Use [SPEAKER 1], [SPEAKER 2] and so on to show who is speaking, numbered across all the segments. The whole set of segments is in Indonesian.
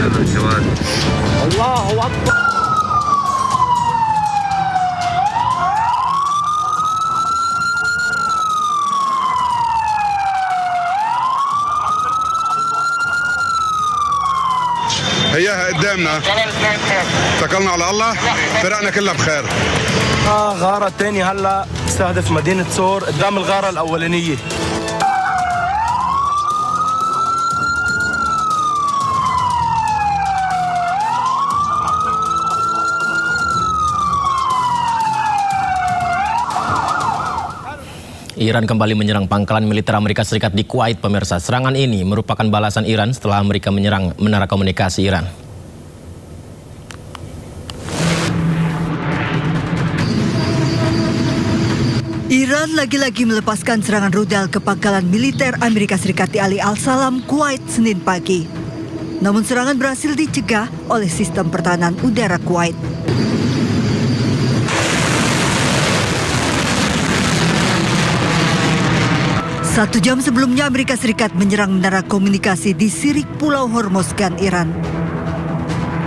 [SPEAKER 1] الجواد.
[SPEAKER 2] الله أكبر.
[SPEAKER 3] هياها قدامنا، اتكلنا على الله، فرقنا كلها بخير.
[SPEAKER 2] غارة الثانية هلا تستهدف مدينة صور قدام الغارة الأولانية.
[SPEAKER 4] Iran kembali menyerang pangkalan militer Amerika Serikat di Kuwait, pemirsa. Serangan ini merupakan balasan Iran setelah Amerika menyerang menara komunikasi Iran.
[SPEAKER 5] Iran lagi-lagi melepaskan serangan rudal ke pangkalan militer Amerika Serikat di Ali Al-Salam, Kuwait, Senin pagi. Namun serangan berhasil dicegah oleh sistem pertahanan udara Kuwait. Satu jam sebelumnya Amerika Serikat menyerang menara komunikasi di Sirik Pulau Hormozgan, Iran.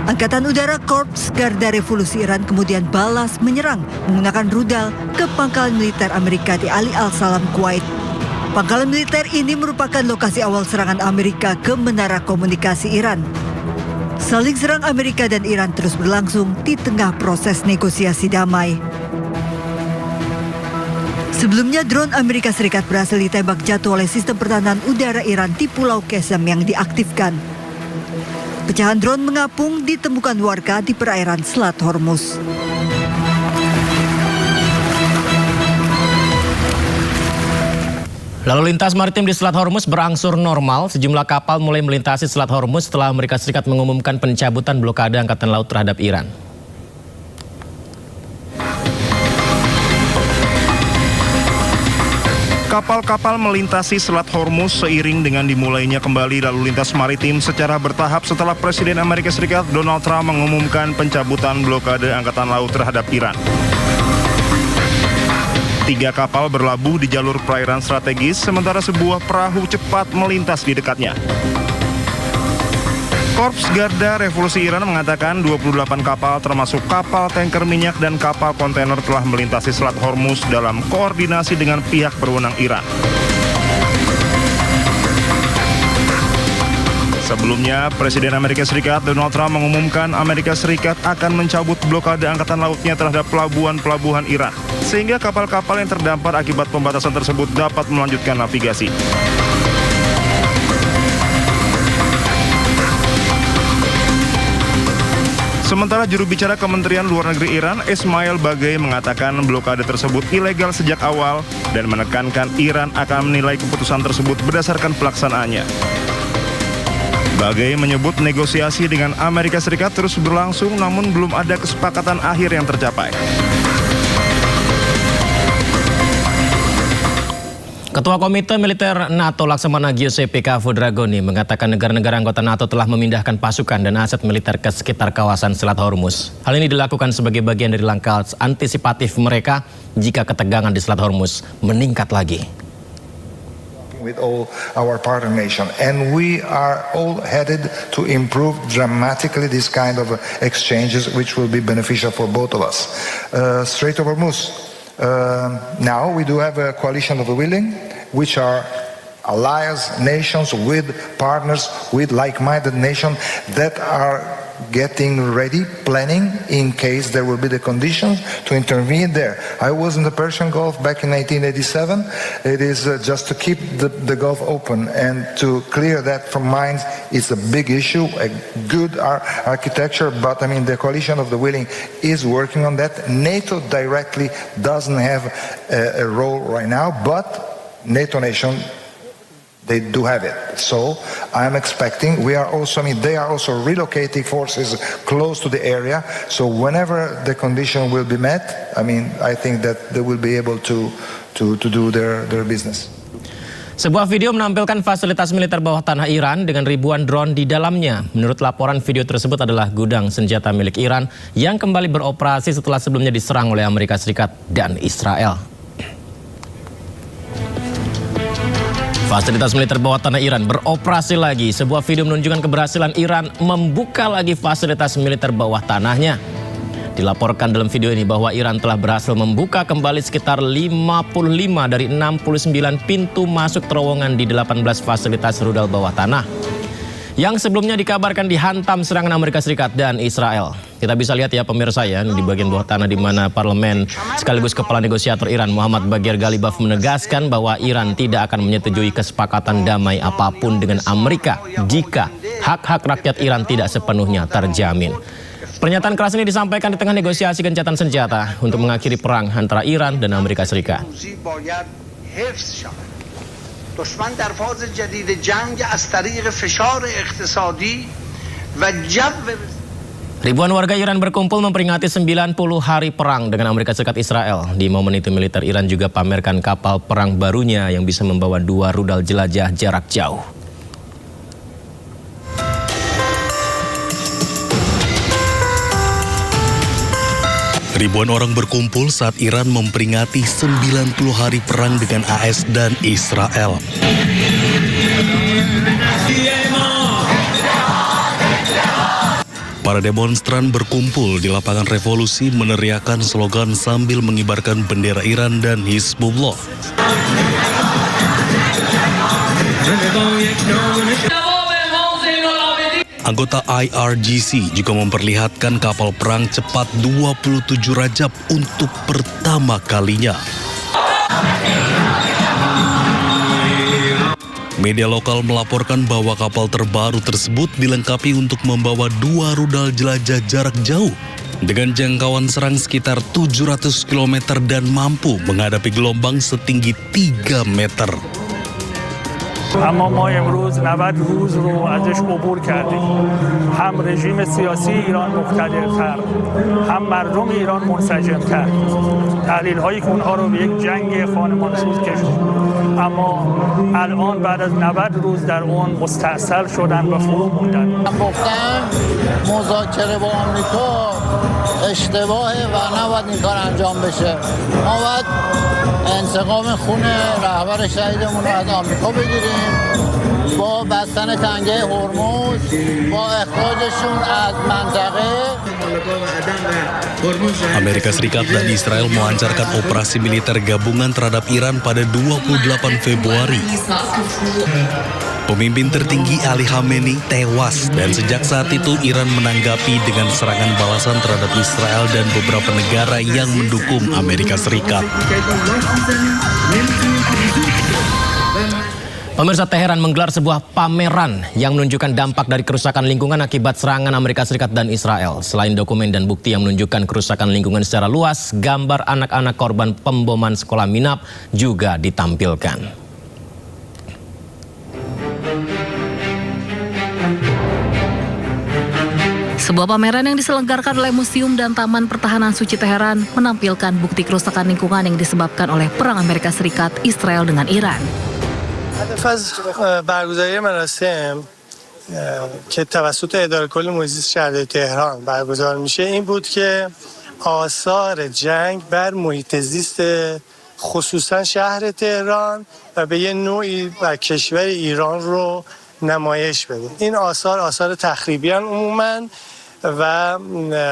[SPEAKER 5] Angkatan Udara Korps Garda Revolusi Iran kemudian balas menyerang menggunakan rudal ke pangkalan militer Amerika di Ali Al-Salam, Kuwait. Pangkalan militer ini merupakan lokasi awal serangan Amerika ke menara komunikasi Iran. Saling serang Amerika dan Iran terus berlangsung di tengah proses negosiasi damai. Sebelumnya drone Amerika Serikat berhasil ditembak jatuh oleh sistem pertahanan udara Iran di Pulau Qesem yang diaktifkan. Pecahan drone mengapung ditemukan warga di perairan Selat Hormuz.
[SPEAKER 4] Lalu lintas maritim di Selat Hormuz berangsur normal. Sejumlah kapal mulai melintasi Selat Hormuz setelah Amerika Serikat mengumumkan pencabutan blokade Angkatan Laut terhadap Iran.
[SPEAKER 6] Kapal-kapal melintasi Selat Hormuz seiring dengan dimulainya kembali lalu lintas maritim secara bertahap setelah Presiden Amerika Serikat Donald Trump mengumumkan pencabutan blokade Angkatan Laut terhadap Iran. 3 kapal berlabuh di jalur perairan strategis, sementara sebuah perahu cepat melintas di dekatnya. Korps Garda Revolusi Iran mengatakan 28 kapal termasuk kapal tanker minyak dan kapal kontainer telah melintasi Selat Hormuz dalam koordinasi dengan pihak berwenang Iran. Sebelumnya, Presiden Amerika Serikat Donald Trump mengumumkan Amerika Serikat akan mencabut blokade angkatan lautnya terhadap pelabuhan-pelabuhan Iran, sehingga kapal-kapal yang terdampar akibat pembatasan tersebut dapat melanjutkan navigasi. Sementara juru bicara Kementerian Luar Negeri Iran, Ismail Bagei, mengatakan blokade tersebut ilegal sejak awal dan menekankan Iran akan menilai keputusan tersebut berdasarkan pelaksanaannya. Bagei menyebut negosiasi dengan Amerika Serikat terus berlangsung namun belum ada kesepakatan akhir yang tercapai.
[SPEAKER 4] Ketua Komite Militer NATO Laksamana Giuseppe Dragoni mengatakan negara-negara anggota NATO telah memindahkan pasukan dan aset militer ke sekitar kawasan Selat Hormuz. Hal ini dilakukan sebagai bagian dari langkah antisipatif mereka jika ketegangan di Selat Hormuz meningkat lagi.
[SPEAKER 7] With all our partner nations, and we are all headed to improve dramatically this kind of exchanges, which will be beneficial for both of us. Strait of Hormuz. Now we do have a coalition of the willing, which are allies, nations with partners, with like-minded nations that are getting ready, planning in case there will be the conditions to intervene there. I was in the Persian Gulf back in 1987. It is just to keep the Gulf open and to clear that from minds. It's a big issue, a good architecture, but I mean the coalition of the willing is working on that. NATO directly doesn't have a role right now, but NATO nation, they do have it. So I'm expecting they are also relocating forces close to the area. So whenever the condition will be met, I think that they will be able to do their business.
[SPEAKER 4] Sebuah video menampilkan fasilitas militer bawah tanah Iran dengan ribuan drone di dalamnya. Menurut laporan, video tersebut adalah gudang senjata milik Iran yang kembali beroperasi setelah sebelumnya diserang oleh Amerika Serikat dan Israel. Fasilitas militer bawah tanah Iran beroperasi lagi. Sebuah video menunjukkan keberhasilan Iran membuka lagi fasilitas militer bawah tanahnya. Dilaporkan dalam video ini bahwa Iran telah berhasil membuka kembali sekitar 55 dari 69 pintu masuk terowongan di 18 fasilitas rudal bawah tanah yang sebelumnya dikabarkan dihantam serangan Amerika Serikat dan Israel. Kita bisa lihat ya pemirsa ya, di bagian bawah tanah di mana parlemen sekaligus kepala negosiator Iran Muhammad Baghir Ghalibaf menegaskan bahwa Iran tidak akan menyetujui kesepakatan damai apapun dengan Amerika jika hak-hak rakyat Iran tidak sepenuhnya terjamin. Pernyataan keras ini disampaikan di tengah negosiasi gencatan senjata untuk mengakhiri perang antara Iran dan Amerika Serikat.
[SPEAKER 1] دشمن در فاز جدید جنگ از طریق فشار اقتصادی و جو.
[SPEAKER 4] Ribuan warga Iran berkumpul memperingati 90 hari perang dengan Amerika Serikat Israel. Di momen itu militer Iran juga pamerkan kapal perang barunya yang bisa membawa 2 rudal jelajah jarak jauh.
[SPEAKER 8] Ribuan orang berkumpul saat Iran memperingati 90 hari perang dengan AS dan Israel. Para demonstran berkumpul di lapangan Revolusi meneriakkan slogan sambil mengibarkan bendera Iran dan Hizbullah. Anggota IRGC juga memperlihatkan kapal perang cepat 27 Rajab untuk pertama kalinya. Media lokal melaporkan bahwa kapal terbaru tersebut dilengkapi untuk membawa 2 rudal jelajah jarak jauh dengan jangkauan serang sekitar 700 km dan mampu menghadapi gelombang setinggi 3 meter.
[SPEAKER 9] اما ما امروز 90 روز رو ازش عبور کردیم. هم رژیم سیاسی ایران مقتدرتر، هم مردم ایران منسجمتر. تحلیل هایی که اونها رو به یک جنگ خانمانسوز کشوند. اما الان بعد از 90 روز در اون مستاصل شدن و فرو موندن.
[SPEAKER 10] گفتن مذاکره با آمریکا اشتباهه و نباید این کار انجام بشه. ما باید انتقام خون رهبر شهیدمون رو از آمریکا بگیریم با بستن تنگه هرمز، با اخراجشون از منطقه.
[SPEAKER 8] Amerika Serikat dan Israel melancarkan operasi militer gabungan terhadap Iran pada 28 Februari. Pemimpin tertinggi Ali Khamenei tewas dan sejak saat itu Iran menanggapi dengan serangan balasan terhadap Israel dan beberapa negara yang mendukung Amerika Serikat.
[SPEAKER 4] Pemirsa, Teheran menggelar sebuah pameran yang menunjukkan dampak dari kerusakan lingkungan akibat serangan Amerika Serikat dan Israel. Selain dokumen dan bukti yang menunjukkan kerusakan lingkungan secara luas, gambar anak-anak korban pemboman sekolah Minab juga ditampilkan.
[SPEAKER 11] Sebuah pameran yang diselenggarakan oleh Museum dan Taman Pertahanan Suci Teheran menampilkan bukti kerusakan lingkungan yang disebabkan oleh perang Amerika Serikat Israel dengan Iran.
[SPEAKER 12] هدف از برگزاری مراسم که توسط اداره کل محیط زیست شهرداری تهران برگزار میشه این بود که آثار جنگ بر محیط زیست خصوصا شهر تهران و به یه نوعی بر کشور ایران رو نمایش بده. این آثار تخریبی عموما و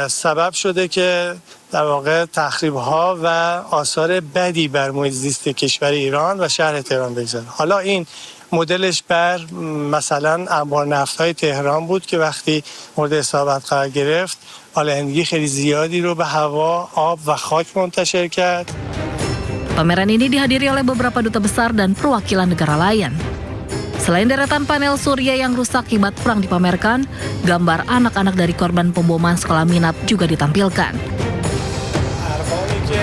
[SPEAKER 12] سبب شده که در واقع تخریب‌ها و آثار بدی بر محیط زیست کشور ایران و شهر تهران بگذاره. حالا این مدلش بر مثلا انبار نفت‌های تهران بود که وقتی مورد اصابت قرار گرفت آلودگی خیلی زیادی رو به هوا، آب و خاک منتشر کرد.
[SPEAKER 11] Pameran ini dihadiri oleh beberapa duta besar dan perwakilan negara lain. Selain deretan panel surya yang rusak akibat perang dipamerkan, gambar anak-anak dari korban pemboman sekolah Minab juga ditampilkan.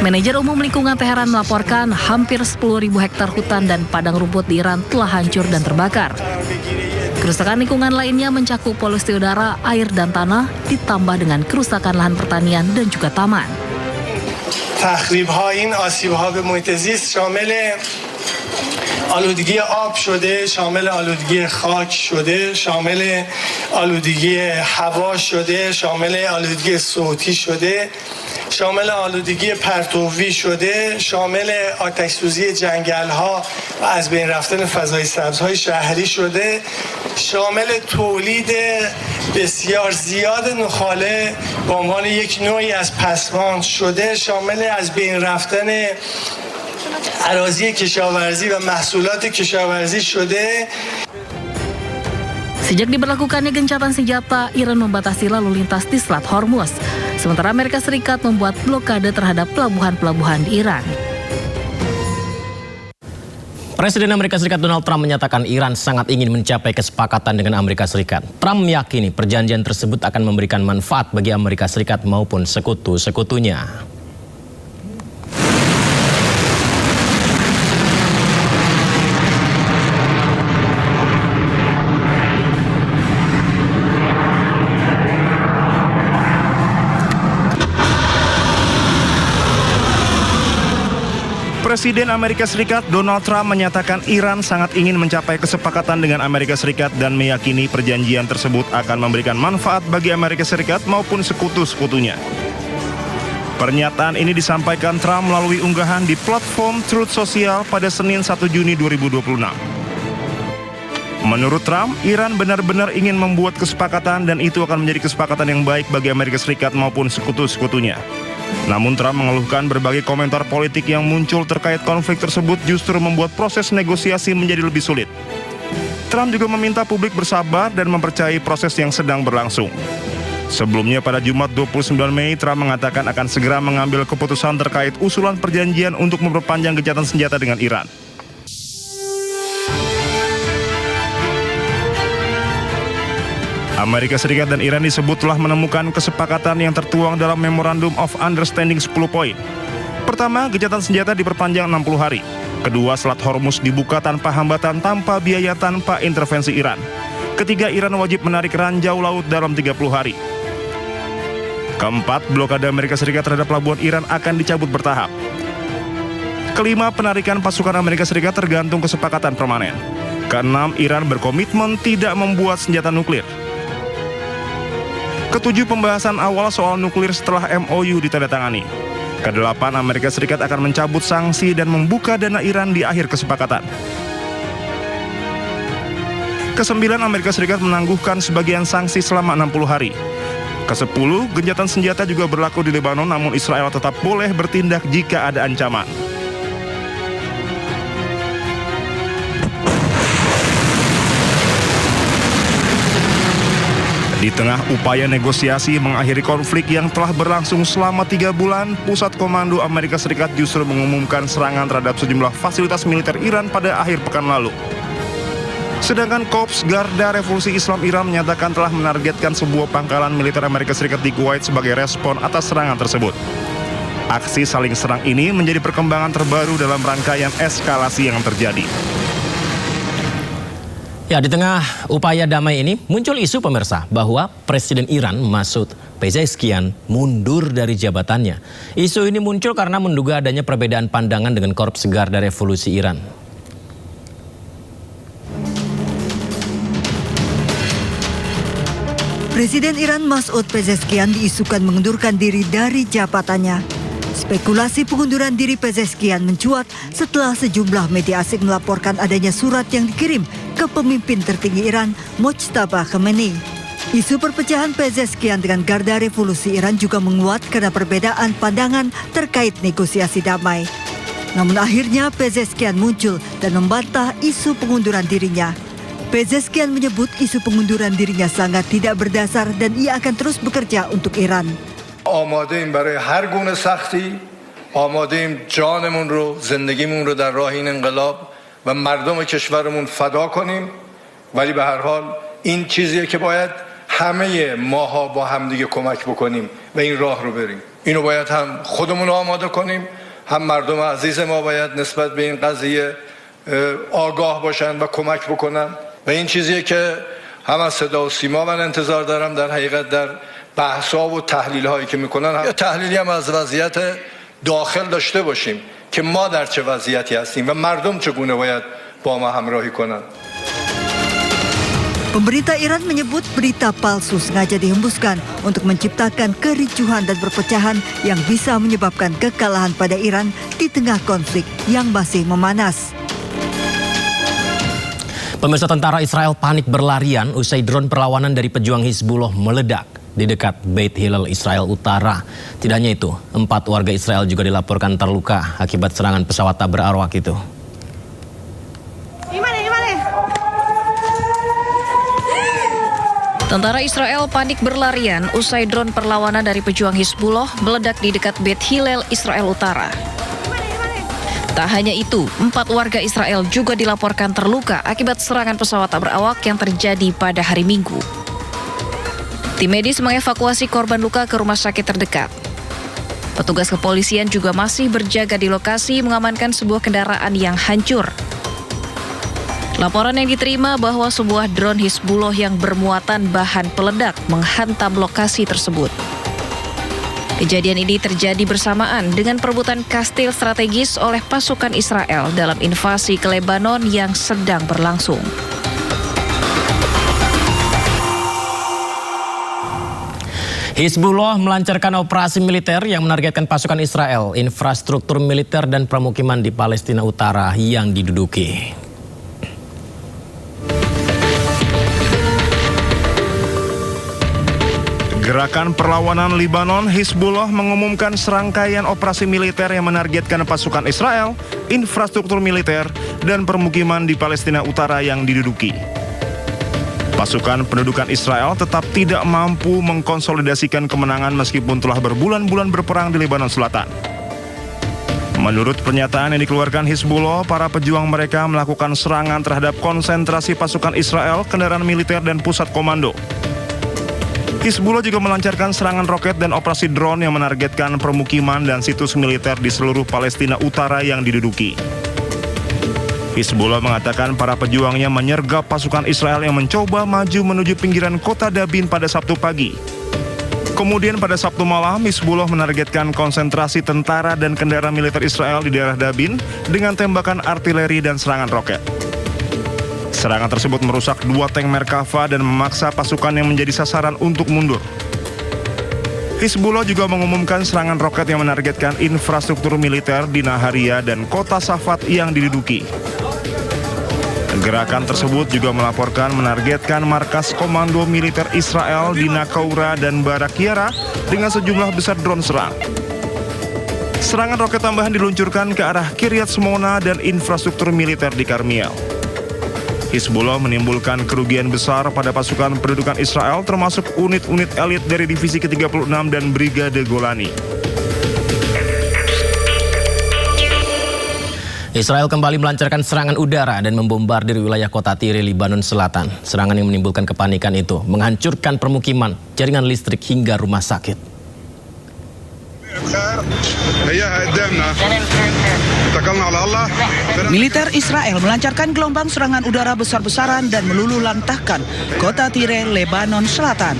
[SPEAKER 11] Manajer Umum Lingkungan Teheran melaporkan hampir 10.000 hektar hutan dan padang rumput di Iran telah hancur dan terbakar. Kerusakan lingkungan lainnya mencakup polusi udara, air dan tanah, ditambah dengan kerusakan lahan pertanian dan juga taman.
[SPEAKER 12] تخریب‌ها این آسیب‌ها به محیط زیست شامل آلودگی آب شده، شامل آلودگی خاک شده، شامل آلودگی هوا شده، شامل آلودگی صوتی شده، شامل آلودگی پرتوی شده، شامل آتش سوزی جنگل ها و از بین رفتن فضای سبز های شهری شده، شامل تولید بسیار زیاد نخاله به عنوان یک نوعی از پسماند شده، شامل از بین رفتن اراضی کشاورزی و محصولات کشاورزی شده.
[SPEAKER 11] Sejak diberlakukannya gencatan senjata, Iran membatasi lalu lintas di Selat Hormuz. Sementara Amerika Serikat membuat blokade terhadap pelabuhan-pelabuhan di Iran.
[SPEAKER 4] Presiden Amerika Serikat Donald Trump menyatakan Iran sangat ingin mencapai kesepakatan dengan Amerika Serikat. Trump meyakini perjanjian tersebut akan memberikan manfaat bagi Amerika Serikat maupun sekutu-sekutunya.
[SPEAKER 6] Presiden Amerika Serikat Donald Trump menyatakan Iran sangat ingin mencapai kesepakatan dengan Amerika Serikat dan meyakini perjanjian tersebut akan memberikan manfaat bagi Amerika Serikat maupun sekutu-sekutunya. Pernyataan ini disampaikan Trump melalui unggahan di platform Truth Social pada Senin 1 Juni 2026. Menurut Trump, Iran benar-benar ingin membuat kesepakatan dan itu akan menjadi kesepakatan yang baik bagi Amerika Serikat maupun sekutu-sekutunya. Namun Trump mengeluhkan berbagai komentar politik yang muncul terkait konflik tersebut justru membuat proses negosiasi menjadi lebih sulit. Trump juga meminta publik bersabar dan mempercayai proses yang sedang berlangsung. Sebelumnya pada Jumat 29 Mei, Trump mengatakan akan segera mengambil keputusan terkait usulan perjanjian untuk memperpanjang gencatan senjata dengan Iran. Amerika Serikat dan Iran disebut telah menemukan kesepakatan yang tertuang dalam Memorandum of Understanding 10 poin. Pertama, gencatan senjata diperpanjang 60 hari. Kedua, Selat Hormuz dibuka tanpa hambatan, tanpa biaya, tanpa intervensi Iran. Ketiga, Iran wajib menarik ranjau laut dalam 30 hari. Keempat, blokade Amerika Serikat terhadap pelabuhan Iran akan dicabut bertahap. Kelima, penarikan pasukan Amerika Serikat tergantung kesepakatan permanen. Keenam, Iran berkomitmen tidak membuat senjata nuklir. Ketujuh, pembahasan awal soal nuklir setelah MOU ditandatangani. Kedelapan, Amerika Serikat akan mencabut sanksi dan membuka dana Iran di akhir kesepakatan. Kesembilan, Amerika Serikat menangguhkan sebagian sanksi selama 60 hari. Kesepuluh, gencatan senjata juga berlaku di Lebanon, namun Israel tetap boleh bertindak jika ada ancaman. Di tengah upaya negosiasi mengakhiri konflik yang telah berlangsung selama 3 bulan, Pusat Komando Amerika Serikat justru mengumumkan serangan terhadap sejumlah fasilitas militer Iran pada akhir pekan lalu. Sedangkan Korps Garda Revolusi Islam Iran menyatakan telah menargetkan sebuah pangkalan militer Amerika Serikat di Kuwait sebagai respon atas serangan tersebut. Aksi saling serang ini menjadi perkembangan terbaru dalam rangkaian eskalasi yang terjadi.
[SPEAKER 4] Ya, di tengah upaya damai ini muncul isu pemirsa bahwa Presiden Iran Masoud Pezeshkian mundur dari jabatannya. Isu ini muncul karena menduga adanya perbedaan pandangan dengan Korps Garda Revolusi Iran.
[SPEAKER 5] Presiden Iran Masoud Pezeshkian diisukan mengundurkan diri dari jabatannya. Spekulasi pengunduran diri Pezeshkian mencuat setelah sejumlah media asing melaporkan adanya surat yang dikirim ke pemimpin tertinggi Iran, Mojtaba Khamenei. Isu perpecahan Pezeshkian dengan Garda Revolusi Iran juga menguat karena perbedaan pandangan terkait negosiasi damai. Namun akhirnya Pezeshkian muncul dan membantah isu pengunduran dirinya. Pezeshkian menyebut isu pengunduran dirinya sangat tidak berdasar dan ia akan terus bekerja untuk Iran.
[SPEAKER 7] آماده‌ایم برای هر گونه سختی، آماده‌ایم جانمون رو، زندگیمون رو در راه این انقلاب و مردم کشورمون فدا کنیم، ولی به هر حال این چیزیه که باید همه ماها با همدیگه کمک بکنیم و این راه رو بریم. اینو باید هم خودمون رو آماده کنیم، هم مردم عزیز ما باید نسبت به این قضیه آگاه باشن و کمک بکنن و این چیزیه که هم از صدا و سیما من انتظار دارم در حقیقت در بحث‌ها و تحلیل‌هایی که می‌کنن یا تحلیلی هم از وضعیت داخل داشته باشیم که ما در چه وضعیتی هستیم و مردم چگونه باید با ما همراهی کنند.
[SPEAKER 5] Pemerintah Iran menyebut berita palsu sengaja dihembuskan untuk menciptakan kericuhan dan perpecahan yang bisa menyebabkan kekalahan pada Iran di tengah konflik yang masih memanas.
[SPEAKER 4] Pemirsa, tentara Israel panik berlarian usai drone perlawanan dari pejuang Hizbullah meledak di dekat Beit Hillel, Israel Utara. Tidak hanya itu, 4 warga Israel juga dilaporkan terluka akibat serangan pesawat tak berawak itu.
[SPEAKER 11] Tentara Israel panik berlarian usai drone perlawanan dari pejuang Hizbullah meledak di dekat Beit Hillel, Israel Utara. Tak hanya itu, 4 warga Israel juga dilaporkan terluka akibat serangan pesawat tak berawak yang terjadi pada hari Minggu. Tim medis mengevakuasi korban luka ke rumah sakit terdekat. Petugas kepolisian juga masih berjaga di lokasi mengamankan sebuah kendaraan yang hancur. Laporan yang diterima bahwa sebuah drone Hizbullah yang bermuatan bahan peledak menghantam lokasi tersebut. Kejadian ini terjadi bersamaan dengan perebutan kastil strategis oleh pasukan Israel dalam invasi ke Lebanon yang sedang berlangsung.
[SPEAKER 4] Hizbullah melancarkan operasi militer yang menargetkan pasukan Israel, infrastruktur militer dan permukiman di Palestina Utara yang diduduki.
[SPEAKER 6] Gerakan Perlawanan Libanon, Hizbullah mengumumkan serangkaian operasi militer yang menargetkan pasukan Israel, infrastruktur militer, dan permukiman di Palestina Utara yang diduduki. Pasukan pendudukan Israel tetap tidak mampu mengkonsolidasikan kemenangan meskipun telah berbulan-bulan berperang di Lebanon Selatan. Menurut pernyataan yang dikeluarkan Hizbullah, para pejuang mereka melakukan serangan terhadap konsentrasi pasukan Israel, kendaraan militer, dan pusat komando. Hizbullah juga melancarkan serangan roket dan operasi drone yang menargetkan permukiman dan situs militer di seluruh Palestina Utara yang diduduki. Hizbullah mengatakan para pejuangnya menyergap pasukan Israel yang mencoba maju menuju pinggiran kota Dabin pada Sabtu pagi. Kemudian pada Sabtu malam, Hizbullah menargetkan konsentrasi tentara dan kendaraan militer Israel di daerah Dabin dengan tembakan artileri dan serangan roket. Serangan tersebut merusak 2 tank Merkava dan memaksa pasukan yang menjadi sasaran untuk mundur. Hizbullah juga mengumumkan serangan roket yang menargetkan infrastruktur militer di Naharia dan kota Safat yang diduduki. Gerakan tersebut juga melaporkan menargetkan markas komando militer Israel di Naqoura dan Barak Yara dengan sejumlah besar drone serang. Serangan roket tambahan diluncurkan ke arah Kiryat Shmona dan infrastruktur militer di Karmiel. Hizbullah menimbulkan kerugian besar pada pasukan pendudukan Israel termasuk unit-unit elit dari Divisi ke-36 dan Brigade Golani.
[SPEAKER 4] Israel kembali melancarkan serangan udara dan membombardir wilayah kota Tire, Lebanon Selatan. Serangan yang menimbulkan kepanikan itu menghancurkan permukiman, jaringan listrik hingga rumah sakit.
[SPEAKER 13] Militer Israel melancarkan gelombang serangan udara besar-besaran dan meluluhlantahkan kota Tire, Lebanon Selatan.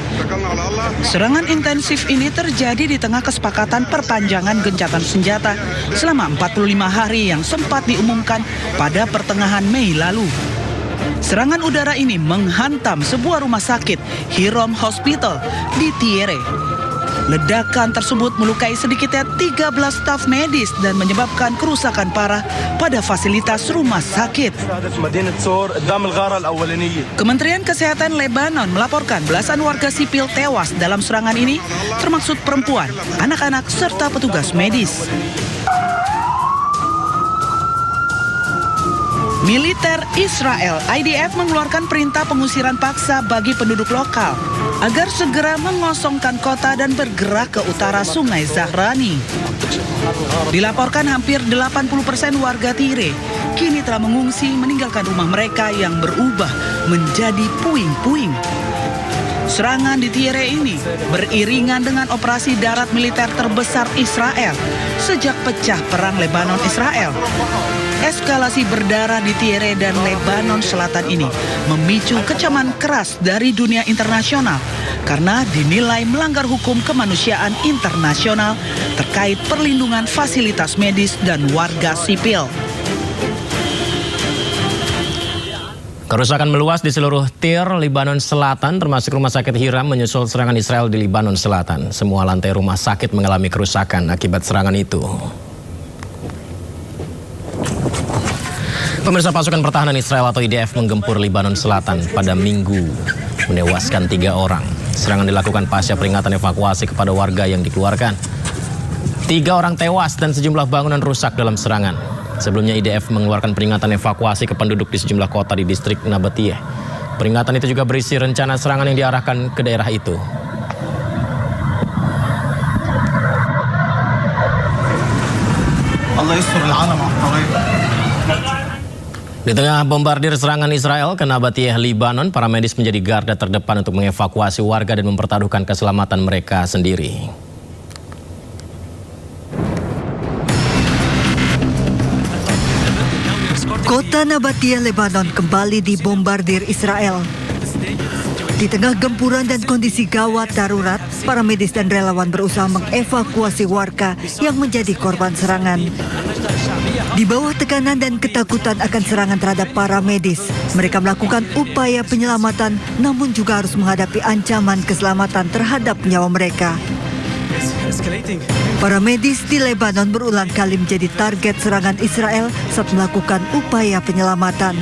[SPEAKER 13] Serangan intensif ini terjadi di tengah kesepakatan perpanjangan gencatan senjata selama 45 hari yang sempat diumumkan pada pertengahan Mei lalu. Serangan udara ini menghantam sebuah rumah sakit, Hirom Hospital, di Tire. Ledakan tersebut melukai sedikitnya 13 staf medis dan menyebabkan kerusakan parah pada fasilitas rumah sakit. Kementerian Kesehatan Lebanon melaporkan belasan warga sipil tewas dalam serangan ini, termasuk perempuan, anak-anak, serta petugas medis. Militer Israel, IDF, mengeluarkan perintah pengusiran paksa bagi penduduk lokal agar segera mengosongkan kota dan bergerak ke utara Sungai Zahrani. Dilaporkan hampir 80% warga Tire kini telah mengungsi meninggalkan rumah mereka yang berubah menjadi puing-puing. Serangan di Tire ini beriringan dengan operasi darat militer terbesar Israel sejak pecah perang Lebanon-Israel. Eskalasi berdarah di Tire dan Lebanon Selatan ini memicu kecaman keras dari dunia internasional karena dinilai melanggar hukum kemanusiaan internasional terkait perlindungan fasilitas medis dan warga sipil.
[SPEAKER 4] Kerusakan meluas di seluruh Tir, Lebanon Selatan, termasuk rumah sakit Hiram menyusul serangan Israel di Lebanon Selatan. Semua lantai rumah sakit mengalami kerusakan akibat serangan itu. Pemirsa, pasukan pertahanan Israel atau IDF menggempur Lebanon Selatan pada Minggu, menewaskan 3 orang. Serangan dilakukan pasca peringatan evakuasi kepada warga yang dikeluarkan. 3 orang tewas dan sejumlah bangunan rusak dalam serangan. Sebelumnya IDF mengeluarkan peringatan evakuasi ke penduduk di sejumlah kota di distrik Nabatiyeh. Peringatan itu juga berisi rencana serangan yang diarahkan ke daerah itu. Di tengah bombardir serangan Israel ke Nabatiyeh, Lebanon, para medis menjadi garda terdepan untuk mengevakuasi warga dan mempertaruhkan keselamatan mereka sendiri.
[SPEAKER 5] Kota Nabatiyeh, Lebanon kembali dibombardir Israel. Di tengah gempuran dan kondisi gawat darurat, para medis dan relawan berusaha mengevakuasi warga yang menjadi korban serangan. Di bawah tekanan dan ketakutan akan serangan terhadap para medis, mereka melakukan upaya penyelamatan namun juga harus menghadapi ancaman keselamatan terhadap nyawa mereka. Para medis di Lebanon berulang kali menjadi target serangan Israel saat melakukan upaya penyelamatan.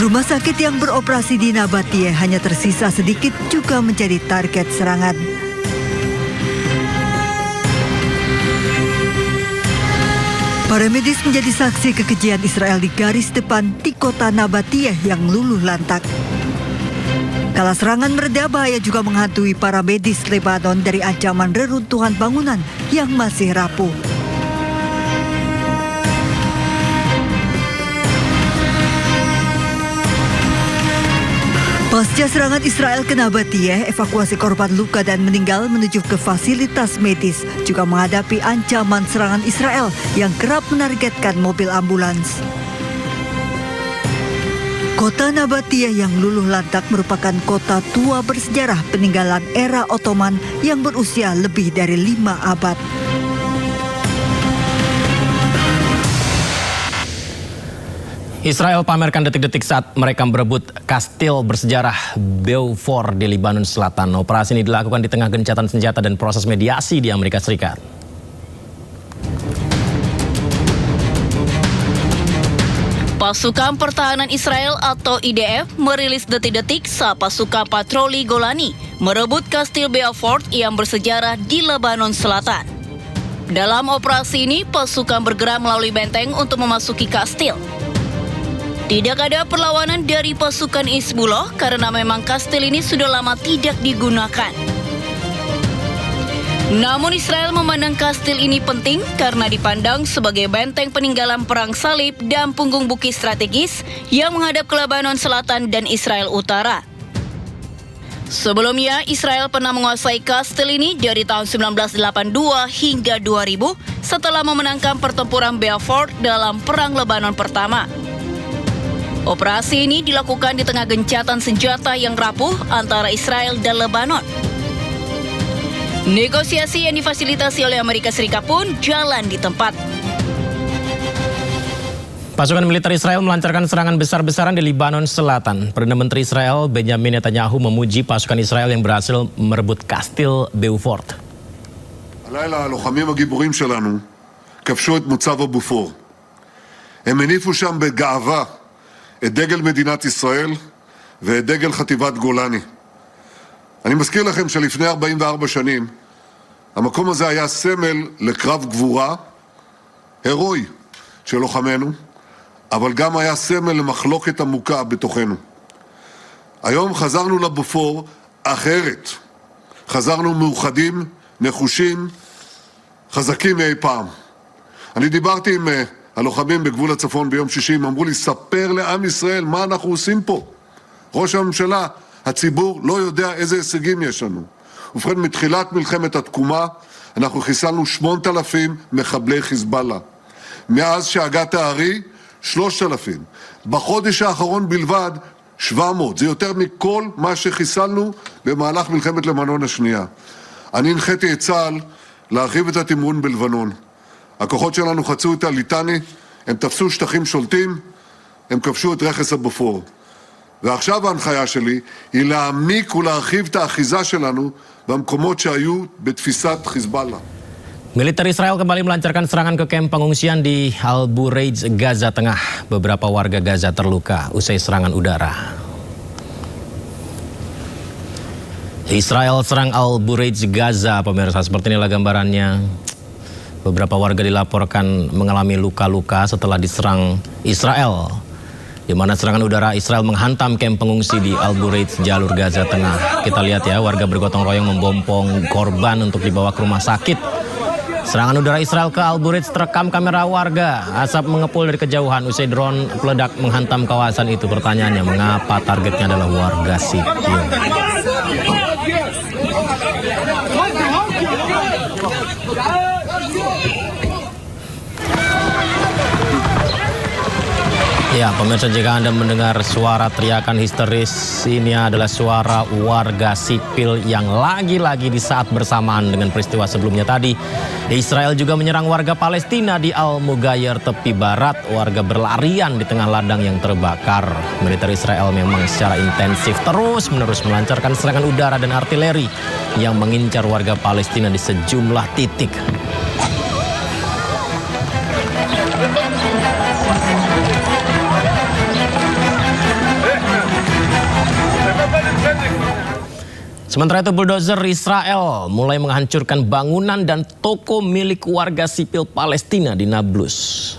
[SPEAKER 5] Rumah sakit yang beroperasi di Nabatiyeh hanya tersisa sedikit juga menjadi target serangan. Para medis menjadi saksi kekejian Israel di garis depan di kota Nabatiyeh yang luluh lantak. Kala serangan mereda, bahaya juga menghantui para medis Lebanon dari ancaman reruntuhan bangunan yang masih rapuh. Pasca serangan Israel ke Nabatiyeh, evakuasi korban luka dan meninggal menuju ke fasilitas medis juga menghadapi ancaman serangan Israel yang kerap menargetkan mobil ambulans. Kota Nabatiyeh yang luluh lantak merupakan kota tua bersejarah peninggalan era Ottoman yang berusia lebih dari 5 abad.
[SPEAKER 4] Israel pamerkan detik-detik saat mereka berebut kastil bersejarah Beaufort di Lebanon Selatan. Operasi ini dilakukan di tengah gencatan senjata dan proses mediasi di Amerika Serikat.
[SPEAKER 14] Pasukan Pertahanan Israel atau IDF merilis detik-detik saat pasukan patroli Golani merebut kastil Beaufort yang bersejarah di Lebanon Selatan. Dalam operasi ini, pasukan bergerak melalui benteng untuk memasuki kastil. Tidak ada perlawanan dari pasukan Hizbullah karena memang kastil ini sudah lama tidak digunakan. Namun Israel memandang kastil ini penting karena dipandang sebagai benteng peninggalan perang salib dan punggung bukit strategis yang menghadap ke Lebanon Selatan dan Israel Utara. Sebelumnya, Israel pernah menguasai kastil ini dari tahun 1982 hingga 2000 setelah memenangkan pertempuran Beaufort dalam Perang Lebanon Pertama. Operasi ini dilakukan di tengah gencatan senjata yang rapuh antara Israel dan Lebanon. Negosiasi yang difasilitasi oleh Amerika Serikat pun jalan di tempat.
[SPEAKER 4] Pasukan militer Israel melancarkan serangan besar-besaran di Lebanon Selatan. Perdana Menteri Israel Benjamin Netanyahu memuji pasukan Israel yang berhasil merebut kastil Beaufort.
[SPEAKER 15] הלילה הלוחמים הגיבורים שלנו כבשו את מוצב הבופור. הם הניפו שם בגאווה את דגל מדינת ישראל ואת דגל חטיבת גולני. אני מזכיר לכם שלפני 44 שנים המקום הזה היה סמל לקרב גבורה הירואי של לוחמינו, אבל גם היה סמל למחלוקת עמוקה בתוכנו. היום חזרנו לבופור אחרת. חזרנו מאוחדים, נחושים, חזקים מאי פעם. אני דיברתי עם הלוחמים בגבול הצפון ביום שישי, הם אמרו לי, ספר לעם ישראל מה אנחנו עושים פה. ראש הממשלה, הציבור לא יודע איזה הישגים יש לנו. ובכן, מתחילת מלחמת התקומה, אנחנו חיסלנו 8,000 מחבלי חיזבאללה. מאז שהגת הארי, 3,000. בחודש האחרון בלבד, 700. זה יותר מכל מה שחיסלנו במהלך מלחמת לבנון השנייה. אני הנחיתי את צה"ל להרחיב את התמרון בלבנון. הכוחות שלנו חצו את הליטני, הם תפסו שטחים שולטים, הם כבשו את רכס הבופור. ועכשיו ההנחיה שלי היא להעמיק ולהרחיב את האחיזה שלנו במקומות שהיו בתפיסת חיזבאללה.
[SPEAKER 4] Militer Israel kembali melancarkan serangan ke kamp pengungsian di Al-Bureij, Gaza Tengah. Beberapa warga Gaza terluka usai serangan udara. Israel serang Al-Bureij, Gaza, pemirsa. Seperti inilah gambarannya. Beberapa warga dilaporkan mengalami luka-luka setelah diserang Israel, di mana serangan udara Israel menghantam kamp pengungsi di Al-Bureij, jalur Gaza Tengah. Kita lihat ya, warga bergotong royong membompong korban untuk dibawa ke rumah sakit. Serangan udara Israel ke Al-Bureij terekam kamera warga. Asap mengepul dari kejauhan usai drone peledak menghantam kawasan itu. Pertanyaannya, mengapa targetnya adalah warga sipil? Ya, pemirsa, jika Anda mendengar suara teriakan histeris, ini adalah suara warga sipil yang lagi-lagi di saat bersamaan dengan peristiwa sebelumnya tadi. Israel juga menyerang warga Palestina di Al-Mughayr tepi barat. Warga berlarian di tengah ladang yang terbakar. Militer Israel memang secara intensif terus-menerus melancarkan serangan udara dan artileri yang mengincar warga Palestina di sejumlah titik. Sementara itu, bulldozer Israel mulai menghancurkan bangunan dan toko milik warga sipil Palestina di Nablus.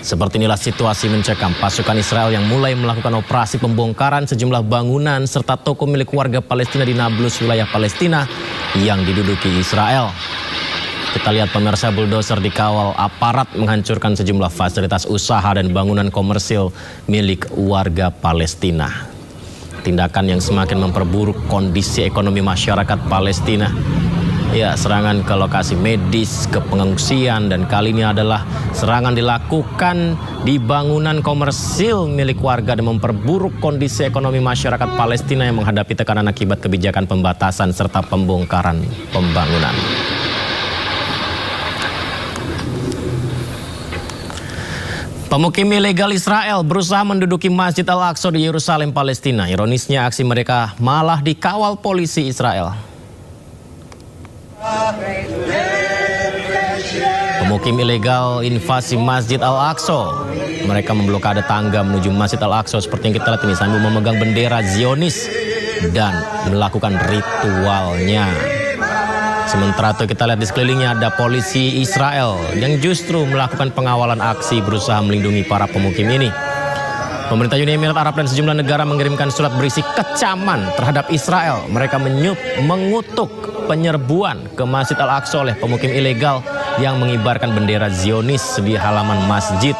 [SPEAKER 4] Seperti inilah situasi mencekam pasukan Israel yang mulai melakukan operasi pembongkaran sejumlah bangunan serta toko milik warga Palestina di Nablus, wilayah Palestina yang diduduki Israel. Kita lihat, pemirsa, bulldozer dikawal aparat menghancurkan sejumlah fasilitas usaha dan bangunan komersil milik warga Palestina. Tindakan yang semakin memperburuk kondisi ekonomi masyarakat Palestina. Ya, serangan ke lokasi medis, ke pengungsian, dan kali ini adalah serangan dilakukan di bangunan komersil milik warga dan memperburuk kondisi ekonomi masyarakat Palestina yang menghadapi tekanan akibat kebijakan pembatasan serta pembongkaran pembangunan. Pemukim ilegal Israel berusaha menduduki Masjid Al-Aqsa di Yerusalem, Palestina. Ironisnya, aksi mereka malah dikawal polisi Israel. Pemukim ilegal invasi Masjid Al-Aqsa. Mereka memblokade tangga menuju Masjid Al-Aqsa seperti yang kita lihat ini, sambil memegang bendera Zionis dan melakukan ritualnya. Sementara itu kita lihat di sekelilingnya ada polisi Israel yang justru melakukan pengawalan aksi berusaha melindungi para pemukim ini. Pemerintah Uni Emirat Arab dan sejumlah negara mengirimkan surat berisi kecaman terhadap Israel. Mereka mengutuk penyerbuan ke Masjid Al-Aqsa oleh pemukim ilegal yang mengibarkan bendera Zionis di halaman masjid.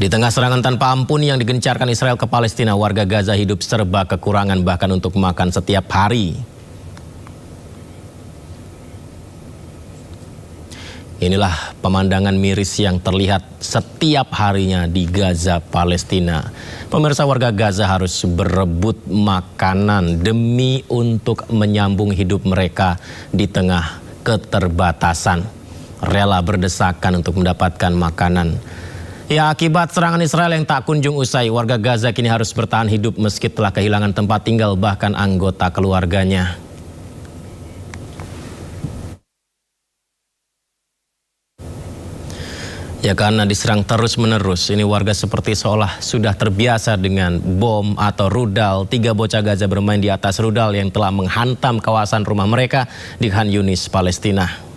[SPEAKER 4] Di tengah serangan tanpa ampun yang digencarkan Israel ke Palestina, warga Gaza hidup serba kekurangan bahkan untuk makan setiap hari. Inilah pemandangan miris yang terlihat setiap harinya di Gaza, Palestina. Pemirsa, warga Gaza harus berebut makanan demi untuk menyambung hidup mereka di tengah keterbatasan. Rela berdesakan untuk mendapatkan makanan. Ya, akibat serangan Israel yang tak kunjung usai, warga Gaza kini harus bertahan hidup meski telah kehilangan tempat tinggal bahkan anggota keluarganya. Ya, karena diserang terus-menerus, ini warga seperti seolah sudah terbiasa dengan bom atau rudal. 3 bocah Gaza bermain di atas rudal yang telah menghantam kawasan rumah mereka di Khan Yunis, Palestina.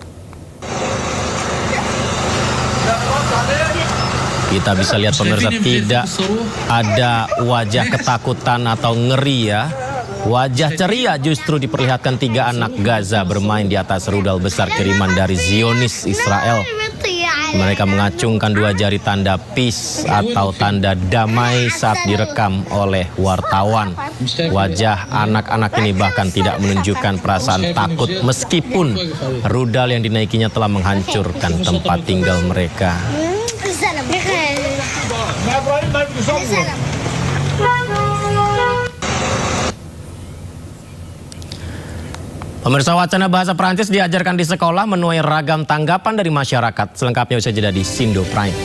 [SPEAKER 4] Kita bisa lihat, pemirsa, tidak ada wajah ketakutan atau ngeri ya. Wajah ceria justru diperlihatkan 3 anak Gaza bermain di atas rudal besar kiriman dari Zionis Israel. Mereka mengacungkan 2 jari tanda peace atau tanda damai saat direkam oleh wartawan. Wajah anak-anak ini bahkan tidak menunjukkan perasaan takut meskipun rudal yang dinaikinya telah menghancurkan tempat tinggal mereka. Pemirsa, wacana bahasa Prancis diajarkan di sekolah menuai ragam tanggapan dari masyarakat. Selengkapnya usai jeda di Sindo Prime.